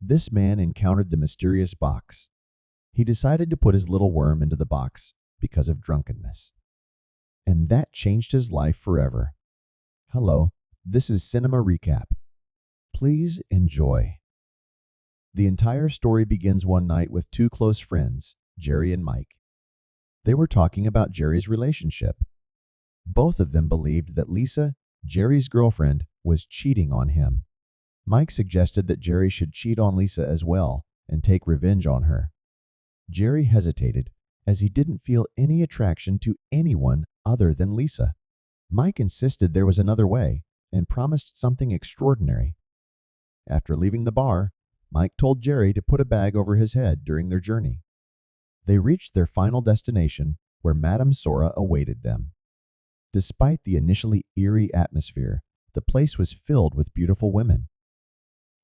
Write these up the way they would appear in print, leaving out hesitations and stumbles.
this man encountered the mysterious box. He decided to put his little worm into the box because of drunkenness. And that changed his life forever. Hello, this is Cinema Recap. Please enjoy. The entire story begins one night with two close friends, Jerry and Mike. They were talking about Jerry's relationship. Both of them believed that Lisa, Jerry's girlfriend, was cheating on him. Mike suggested that Jerry should cheat on Lisa as well and take revenge on her. Jerry hesitated as he didn't feel any attraction to anyone other than Lisa. Mike insisted there was another way and promised something extraordinary. After leaving the bar, Mike told Jerry to put a bag over his head during their journey. They reached their final destination, where Madame Zora awaited them. Despite the initially eerie atmosphere, the place was filled with beautiful women.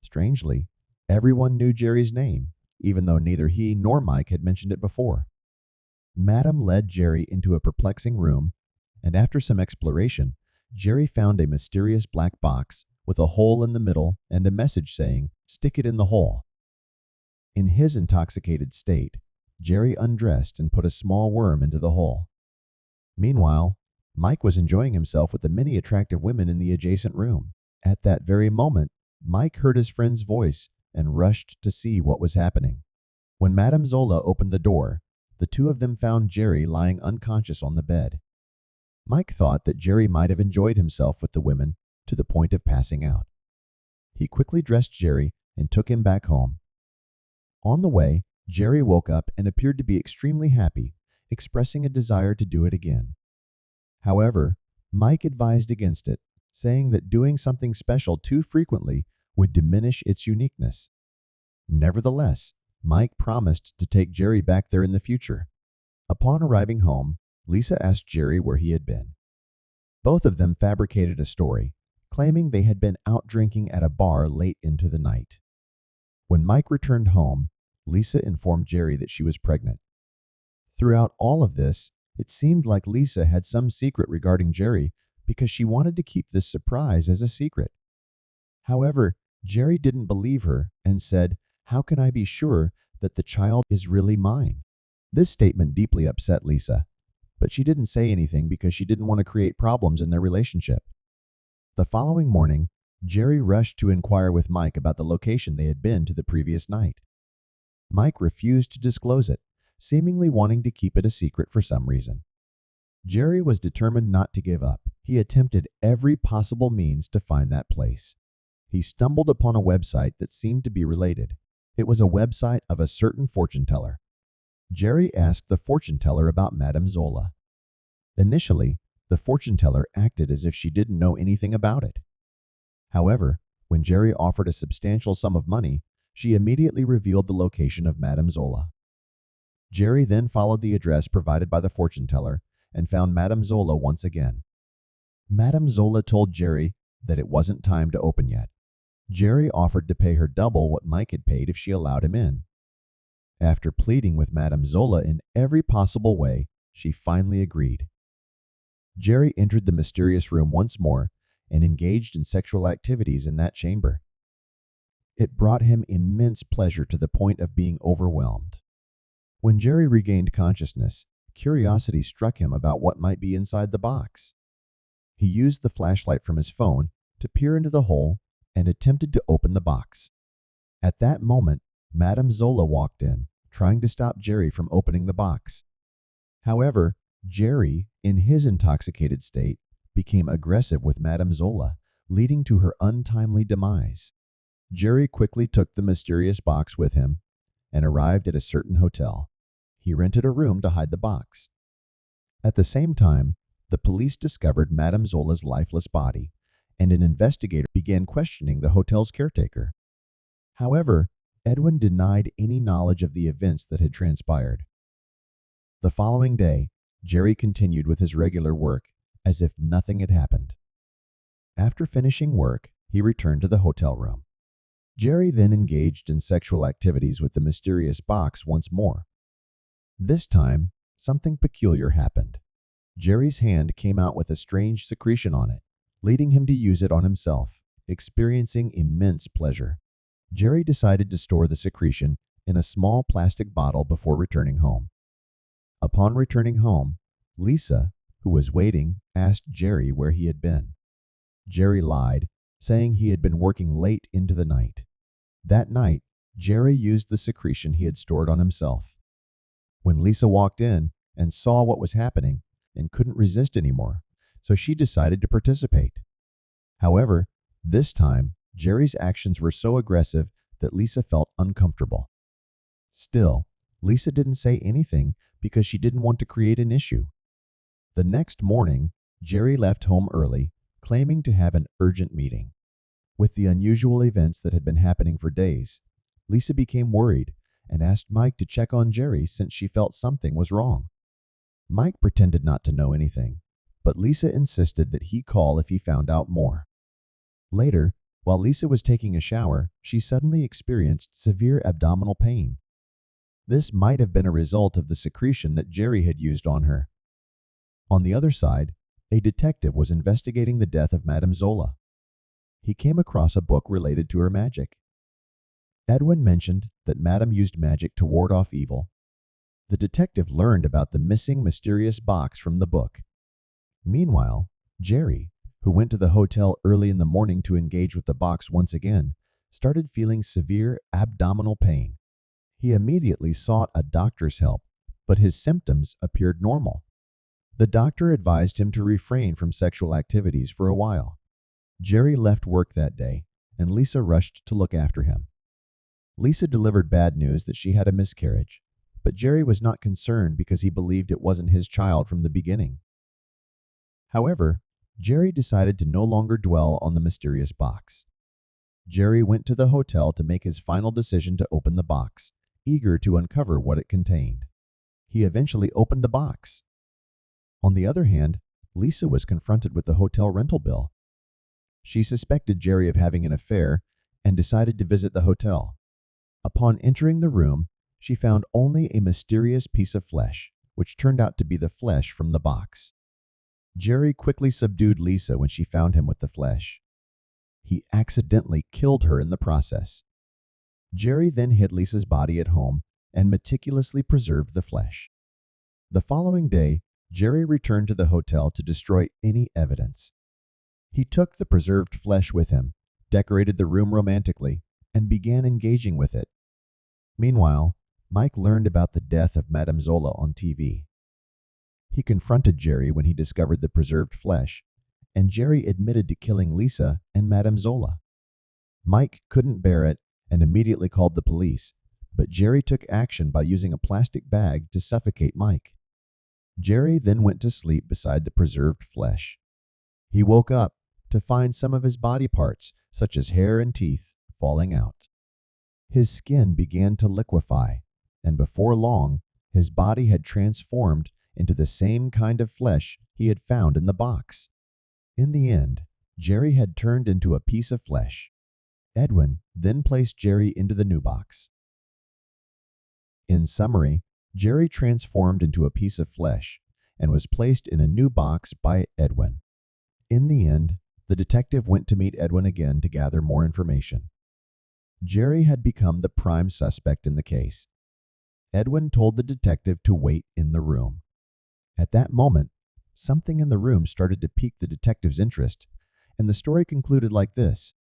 Strangely, everyone knew Jerry's name, even though neither he nor Mike had mentioned it before. Madame led Jerry into a perplexing room, and after some exploration, Jerry found a mysterious black box with a hole in the middle and a message saying, "Stick it in the hole." In his intoxicated state, Jerry undressed and put a small worm into the hole. Meanwhile, Mike was enjoying himself with the many attractive women in the adjacent room. At that very moment, Mike heard his friend's voice and rushed to see what was happening. When Madame Zola opened the door, the two of them found Jerry lying unconscious on the bed. Mike thought that Jerry might have enjoyed himself with the women to the point of passing out. He quickly dressed Jerry and took him back home. On the way, Jerry woke up and appeared to be extremely happy, expressing a desire to do it again. However, Mike advised against it, saying that doing something special too frequently would diminish its uniqueness. Nevertheless, Mike promised to take Jerry back there in the future. Upon arriving home, Lisa asked Jerry where he had been. Both of them fabricated a story, claiming they had been out drinking at a bar late into the night. When Mike returned home, Lisa informed Jerry that she was pregnant. Throughout all of this, it seemed like Lisa had some secret regarding Jerry because she wanted to keep this surprise as a secret. However, Jerry didn't believe her and said, "How can I be sure that the child is really mine?" This statement deeply upset Lisa, but she didn't say anything because she didn't want to create problems in their relationship. The following morning, Jerry rushed to inquire with Mike about the location they had been to the previous night. Mike refused to disclose it, seemingly wanting to keep it a secret for some reason. Jerry was determined not to give up. He attempted every possible means to find that place. He stumbled upon a website that seemed to be related. It was a website of a certain fortune teller. Jerry asked the fortune teller about Madame Zola. Initially, the fortune teller acted as if she didn't know anything about it. However, when Jerry offered a substantial sum of money, she immediately revealed the location of Madame Zola. Jerry then followed the address provided by the fortune teller and found Madame Zola once again. Madame Zola told Jerry that it wasn't time to open yet. Jerry offered to pay her double what Mike had paid if she allowed him in. After pleading with Madame Zola in every possible way, she finally agreed. Jerry entered the mysterious room once more and engaged in sexual activities in that chamber. It brought him immense pleasure to the point of being overwhelmed. When Jerry regained consciousness, curiosity struck him about what might be inside the box. He used the flashlight from his phone to peer into the hole and attempted to open the box. At that moment, Madame Zola walked in, trying to stop Jerry from opening the box. However, Jerry, in his intoxicated state, became aggressive with Madame Zola, leading to her untimely demise. Jerry quickly took the mysterious box with him and arrived at a certain hotel. He rented a room to hide the box. At the same time, the police discovered Madame Zola's lifeless body, and an investigator began questioning the hotel's caretaker. However, Edwin denied any knowledge of the events that had transpired. The following day, Jerry continued with his regular work as if nothing had happened. After finishing work, he returned to the hotel room. Jerry then engaged in sexual activities with the mysterious box once more. This time, something peculiar happened. Jerry's hand came out with a strange secretion on it, leading him to use it on himself, experiencing immense pleasure. Jerry decided to store the secretion in a small plastic bottle before returning home. Upon returning home, Lisa, who was waiting, asked Jerry where he had been. Jerry lied, saying he had been working late into the night. That night, Jerry used the secretion he had stored on himself. When Lisa walked in and saw what was happening and couldn't resist anymore, so she decided to participate. However, this time, Jerry's actions were so aggressive that Lisa felt uncomfortable. Still, Lisa didn't say anything because she didn't want to create an issue. The next morning, Jerry left home early, claiming to have an urgent meeting. With the unusual events that had been happening for days, Lisa became worried and asked Mike to check on Jerry since she felt something was wrong. Mike pretended not to know anything, but Lisa insisted that he call if he found out more. Later, while Lisa was taking a shower, she suddenly experienced severe abdominal pain. This might have been a result of the secretion that Jerry had used on her. On the other side, a detective was investigating the death of Madame Zola. He came across a book related to her magic. Edwin mentioned that Madame used magic to ward off evil. The detective learned about the missing mysterious box from the book. Meanwhile, Jerry, who went to the hotel early in the morning to engage with the box once again, started feeling severe abdominal pain. He immediately sought a doctor's help, but his symptoms appeared normal. The doctor advised him to refrain from sexual activities for a while. Jerry left work that day, and Lisa rushed to look after him. Lisa delivered bad news that she had a miscarriage, but Jerry was not concerned because he believed it wasn't his child from the beginning. However, Jerry decided to no longer dwell on the mysterious box. Jerry went to the hotel to make his final decision to open the box, eager to uncover what it contained. He eventually opened the box. On the other hand, Lisa was confronted with the hotel rental bill. She suspected Jerry of having an affair and decided to visit the hotel. Upon entering the room, she found only a mysterious piece of flesh, which turned out to be the flesh from the box. Jerry quickly subdued Lisa when she found him with the flesh. He accidentally killed her in the process. Jerry then hid Lisa's body at home and meticulously preserved the flesh. The following day, Jerry returned to the hotel to destroy any evidence. He took the preserved flesh with him, decorated the room romantically, and began engaging with it. Meanwhile, Mike learned about the death of Madame Zola on TV. He confronted Jerry when he discovered the preserved flesh, and Jerry admitted to killing Lisa and Madame Zola. Mike couldn't bear it and immediately called the police, but Jerry took action by using a plastic bag to suffocate Mike. Jerry then went to sleep beside the preserved flesh. He woke up to find some of his body parts, such as hair and teeth, falling out. His skin began to liquefy, and before long, his body had transformed into the same kind of flesh he had found in the box. In the end, Jerry had turned into a piece of flesh. Edwin then placed Jerry into the new box. In summary, Jerry transformed into a piece of flesh and was placed in a new box by Edwin. In the end, the detective went to meet Edwin again to gather more information. Jerry had become the prime suspect in the case. Edwin told the detective to wait in the room. At that moment, something in the room started to pique the detective's interest, and the story concluded like this.